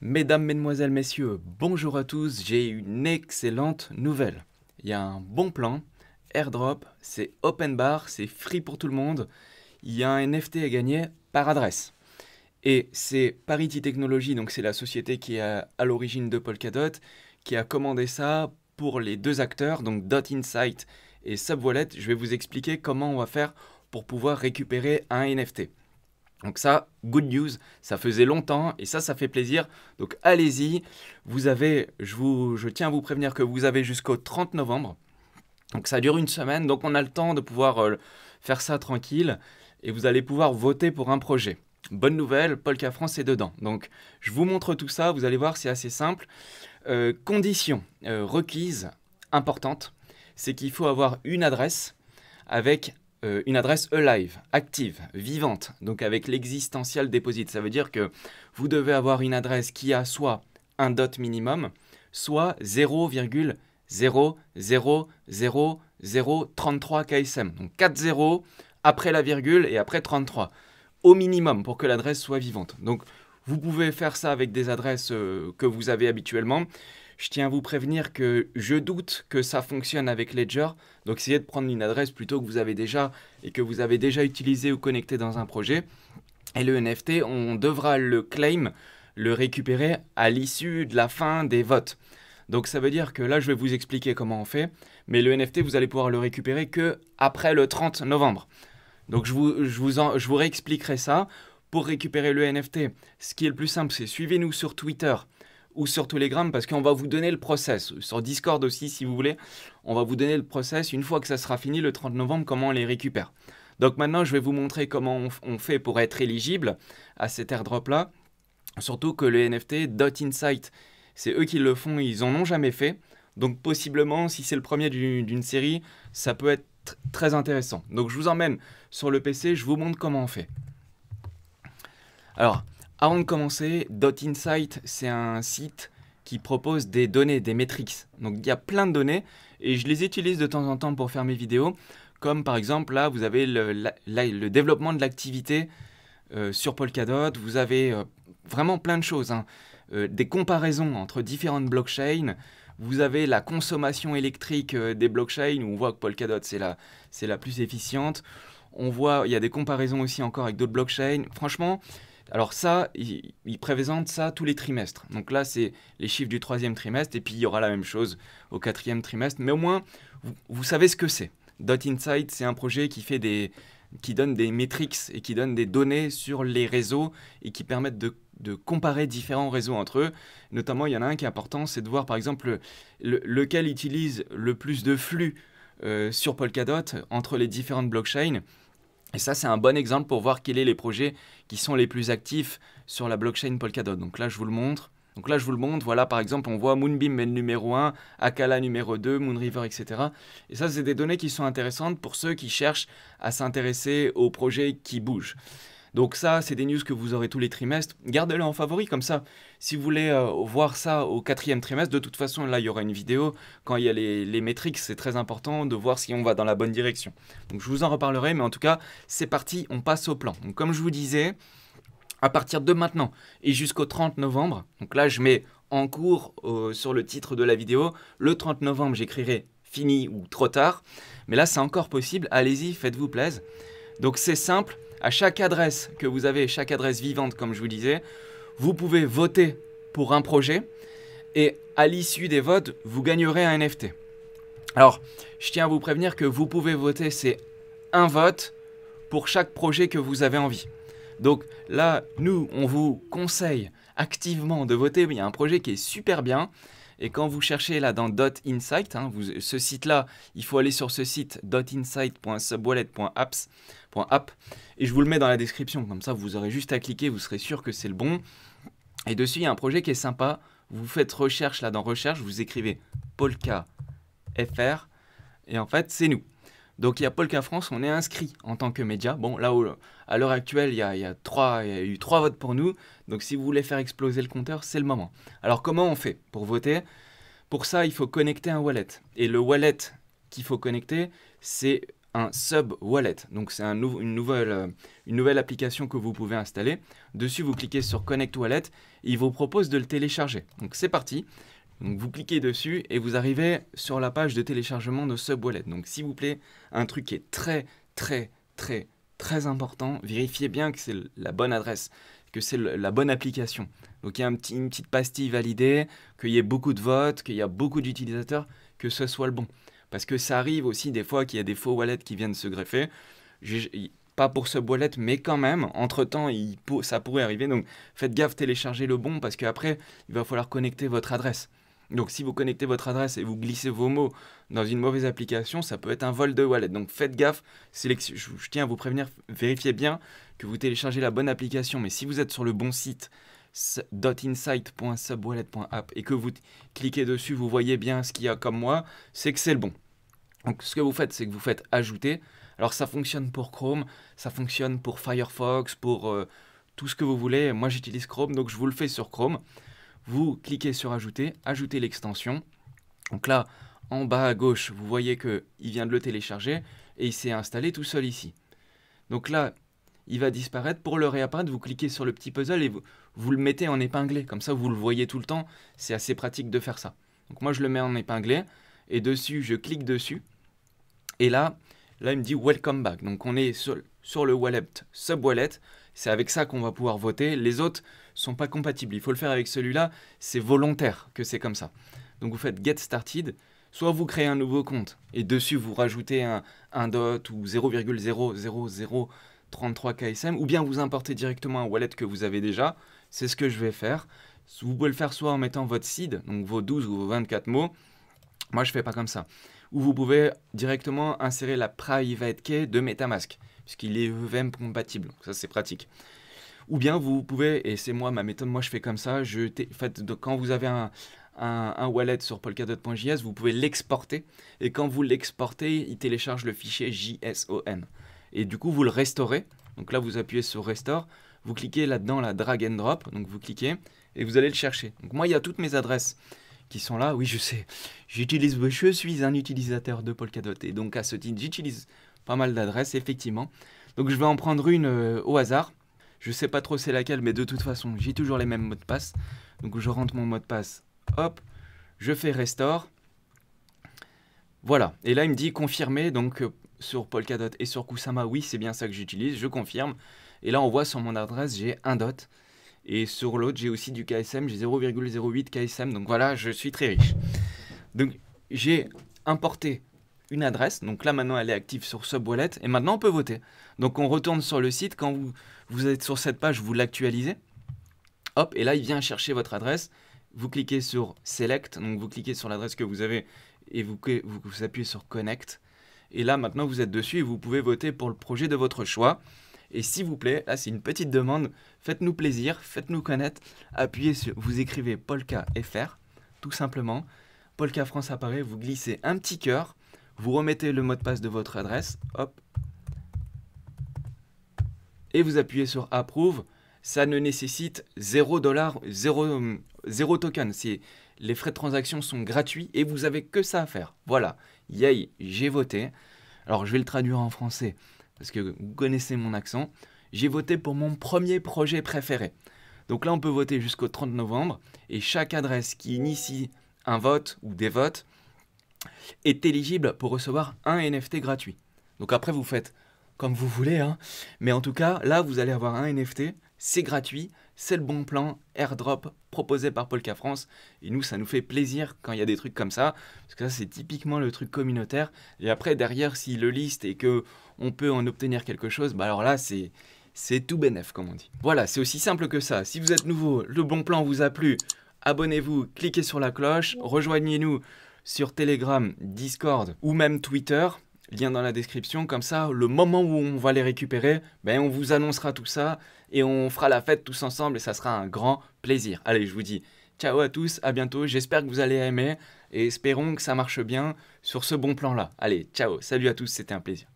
Mesdames, Mesdemoiselles, Messieurs, bonjour à tous, j'ai une excellente nouvelle. Il y a un bon plan, airdrop, c'est open bar, c'est free pour tout le monde. Il y a un NFT à gagner par adresse. Et c'est Parity Technologies, donc c'est la société qui est à l'origine de Polkadot, qui a commandé ça pour les deux acteurs, donc Dot Insight et Subwallet. Je vais vous expliquer comment on va faire pour pouvoir récupérer un NFT. Donc ça, good news, ça faisait longtemps et ça fait plaisir. Donc allez-y, je tiens à vous prévenir que vous avez jusqu'au 30 novembre. Donc ça dure une semaine, donc on a le temps de pouvoir faire ça tranquille et vous allez pouvoir voter pour un projet. Bonne nouvelle, Polka France est dedans. Donc je vous montre tout ça, vous allez voir, c'est assez simple. Conditions requises importantes, c'est qu'il faut avoir une adresse avec une adresse alive, active, vivante, donc avec l'existential deposit. Ça veut dire que vous devez avoir une adresse qui a soit un dot minimum, soit 0,0000033 KSM. Donc 4 zéros après la virgule et après 33, au minimum pour que l'adresse soit vivante. Donc vous pouvez faire ça avec des adresses que vous avez habituellement. Je tiens à vous prévenir que je doute que ça fonctionne avec Ledger, donc essayez de prendre une adresse plutôt que vous avez déjà et que vous avez déjà utilisé ou connecté dans un projet. Et le NFT, on devra le claim, le récupérer à l'issue de la fin des votes. Donc ça veut dire que là, je vais vous expliquer comment on fait, mais le NFT, vous allez pouvoir le récupérer que après le 30 novembre. Donc je vous réexpliquerai ça. Pour récupérer le NFT, ce qui est le plus simple, c'est suivez-nous sur Twitter ou sur Telegram parce qu'on va vous donner le process. Sur Discord aussi, si vous voulez, on va vous donner le process une fois que ça sera fini le 30 novembre, comment on les récupère. Donc maintenant, je vais vous montrer comment on fait pour être éligible à cet airdrop-là. Surtout que le NFT Dot Insight, c'est eux qui le font, ils en ont jamais fait. Donc possiblement, si c'est le premier d'une série, ça peut être très intéressant. Donc je vous emmène sur le PC, je vous montre comment on fait. Alors, avant de commencer, Dot Insight, c'est un site qui propose des données, des métriques. Donc il y a plein de données et je les utilise de temps en temps pour faire mes vidéos. Comme par exemple, là, vous avez le développement de l'activité sur Polkadot. Vous avez vraiment plein de choses, hein. Des comparaisons entre différentes blockchains. Vous avez la consommation électrique des blockchains où on voit que Polkadot, c'est la plus efficiente. On voit, il y a des comparaisons aussi encore avec d'autres blockchains. Franchement, alors ça, ils présentent ça tous les trimestres. Donc là, c'est les chiffres du 3e trimestre et puis il y aura la même chose au 4e trimestre. Mais au moins, vous savez ce que c'est. Dot Insight, c'est un projet qui donne des métriques et qui donne des données sur les réseaux et qui permettent de comparer différents réseaux entre eux. Notamment, il y en a un qui est important, c'est de voir par exemple lequel utilise le plus de flux sur Polkadot entre les différentes blockchains. Et ça, c'est un bon exemple pour voir quels sont les projets qui sont les plus actifs sur la blockchain Polkadot. Donc là, je vous le montre. Voilà, par exemple, on voit Moonbeam est le numéro 1, Akala numéro 2, Moonriver, etc. Et ça, c'est des données qui sont intéressantes pour ceux qui cherchent à s'intéresser aux projets qui bougent. Donc ça, c'est des news que vous aurez tous les trimestres. Gardez-le en favori, comme ça. Si vous voulez voir ça au 4e trimestre, de toute façon, là, il y aura une vidéo. Quand il y a les métriques, c'est très important de voir si on va dans la bonne direction. Donc je vous en reparlerai, mais en tout cas, c'est parti, on passe au plan. Donc comme je vous disais, à partir de maintenant et jusqu'au 30 novembre, donc là, je mets en cours sur le titre de la vidéo, le 30 novembre, j'écrirai fini ou trop tard. Mais là, c'est encore possible. Allez-y, faites-vous plaisir. Donc c'est simple. À chaque adresse que vous avez, chaque adresse vivante, comme je vous disais, vous pouvez voter pour un projet et à l'issue des votes, vous gagnerez un NFT. Alors, je tiens à vous prévenir que vous pouvez voter, c'est un vote pour chaque projet que vous avez envie. Donc là, nous, on vous conseille activement de voter. Il y a un projet qui est super bien. Et quand vous cherchez là dans Dot Insight, hein, ce site-là, il faut aller sur ce site dotinsight.subwallet.app et je vous le mets dans la description. Comme ça, vous aurez juste à cliquer, vous serez sûr que c'est le bon. Et dessus, il y a un projet qui est sympa. Vous faites recherche là dans recherche, vous écrivez Polka FR et en fait, c'est nous. Donc il y a Polka France, on est inscrit en tant que média. Bon, là, à l'heure actuelle, il y a eu 3 votes pour nous. Donc si vous voulez faire exploser le compteur, c'est le moment. Alors comment on fait pour voter? Pour ça, il faut connecter un wallet. Et le wallet qu'il faut connecter, c'est un sub-wallet. Donc c'est une nouvelle application que vous pouvez installer. Dessus, vous cliquez sur Connect Wallet et il vous propose de le télécharger. Donc c'est parti. Donc vous cliquez dessus et vous arrivez sur la page de téléchargement de sub-wallet. Donc s'il vous plaît, un truc qui est très important, vérifiez bien que c'est la bonne adresse, que c'est la bonne application. Donc il y a une petite pastille validée, qu'il y ait beaucoup de votes, qu'il y a beaucoup d'utilisateurs, que ce soit le bon. Parce que ça arrive aussi des fois qu'il y a des faux wallets qui viennent se greffer. Pas pour ce wallet, mais quand même, entre-temps, ça pourrait arriver. Donc faites gaffe, téléchargez le bon, parce qu'après, il va falloir connecter votre adresse. Donc si vous connectez votre adresse et vous glissez vos mots dans une mauvaise application, ça peut être un vol de wallet. Donc faites gaffe, je tiens à vous prévenir, vérifiez bien que vous téléchargez la bonne application. Mais si vous êtes sur le bon site, .insight.subwallet.app, et que vous cliquez dessus, vous voyez bien ce qu'il y a comme moi, c'est que c'est le bon. Donc ce que vous faites, c'est que vous faites ajouter. Alors ça fonctionne pour Chrome, ça fonctionne pour Firefox, pour tout ce que vous voulez. Moi j'utilise Chrome, donc je vous le fais sur Chrome. Vous cliquez sur ajouter, ajouter l'extension. Donc là, en bas à gauche, vous voyez qu'il vient de le télécharger et il s'est installé tout seul ici. Donc là, il va disparaître. Pour le réapparaître, vous cliquez sur le petit puzzle et vous le mettez en épinglé. Comme ça, vous le voyez tout le temps. C'est assez pratique de faire ça. Donc moi, je le mets en épinglé et dessus, je clique dessus. Et là, il me dit Welcome back. Donc on est sur le wallet sub-wallet. C'est avec ça qu'on va pouvoir voter. Les autres sont pas compatibles. Il faut le faire avec celui-là. C'est volontaire que c'est comme ça. Donc vous faites Get Started. Soit vous créez un nouveau compte et dessus vous rajoutez un dot ou 0,00033 KSM, ou bien vous importez directement un wallet que vous avez déjà. C'est ce que je vais faire. Vous pouvez le faire soit en mettant votre seed, donc vos 12 ou vos 24 mots. Moi je fais pas comme ça. Ou vous pouvez directement insérer la private key de MetaMask, puisqu'il est EVM compatible. Donc ça, c'est pratique. Ou bien vous pouvez, et c'est moi, ma méthode, moi je fais comme ça, quand vous avez un wallet sur polkadot.js, vous pouvez l'exporter, et quand vous l'exportez, il télécharge le fichier JSON. Et du coup, vous le restaurez. Donc là, vous appuyez sur Restore, vous cliquez là-dedans, la drag and drop, donc vous cliquez, et vous allez le chercher. Donc moi, il y a toutes mes adresses qui sont là. Oui, je sais, je suis un utilisateur de Polkadot, et donc à ce titre, j'utilise pas mal d'adresses, effectivement. Donc je vais en prendre une au hasard. Je sais pas trop c'est laquelle, mais de toute façon, j'ai toujours les mêmes mots de passe. Donc je rentre mon mot de passe, hop, je fais Restore. Voilà, et là il me dit confirmer, donc sur Polkadot et sur Kusama, oui, c'est bien ça que j'utilise, je confirme. Et là on voit sur mon adresse, j'ai un dot. Et sur l'autre, j'ai aussi du KSM, j'ai 0,08 KSM. Donc voilà, je suis très riche. Donc j'ai importé une adresse. Donc là, maintenant, elle est active sur Subwallet. Et maintenant, on peut voter. Donc on retourne sur le site. Quand vous êtes sur cette page, vous l'actualisez. Hop, et là, il vient chercher votre adresse. Vous cliquez sur Select. Donc vous cliquez sur l'adresse que vous avez et vous appuyez sur Connect. Et là, maintenant, vous êtes dessus et vous pouvez voter pour le projet de votre choix. Et s'il vous plaît, là c'est une petite demande, faites-nous plaisir, faites-nous connaître, vous écrivez Polka FR, tout simplement, Polka France apparaît, vous glissez un petit cœur, vous remettez le mot de passe de votre adresse, hop, et vous appuyez sur Approve. Ça ne nécessite $0, 0 token, les frais de transaction sont gratuits et vous avez que ça à faire. Voilà, yay, j'ai voté. Alors je vais le traduire en français, parce que vous connaissez mon accent, j'ai voté pour mon premier projet préféré. Donc là, on peut voter jusqu'au 30 novembre, et chaque adresse qui initie un vote ou des votes est éligible pour recevoir un NFT gratuit. Donc après, vous faites comme vous voulez, hein. Mais en tout cas, là, vous allez avoir un NFT, c'est gratuit, c'est le bon plan, airdrop proposé par Polka France. Et nous, ça nous fait plaisir quand il y a des trucs comme ça, parce que ça, c'est typiquement le truc communautaire. Et après, derrière, s'il le liste et que on peut en obtenir quelque chose, bah alors là, c'est tout bénef, comme on dit. Voilà, c'est aussi simple que ça. Si vous êtes nouveau, le bon plan vous a plu, abonnez-vous, cliquez sur la cloche, rejoignez-nous sur Telegram, Discord ou même Twitter. Lien dans la description, comme ça, le moment où on va les récupérer, ben on vous annoncera tout ça et on fera la fête tous ensemble et ça sera un grand plaisir. Allez, je vous dis ciao à tous, à bientôt, j'espère que vous allez aimer et espérons que ça marche bien sur ce bon plan-là. Allez, ciao, salut à tous, c'était un plaisir.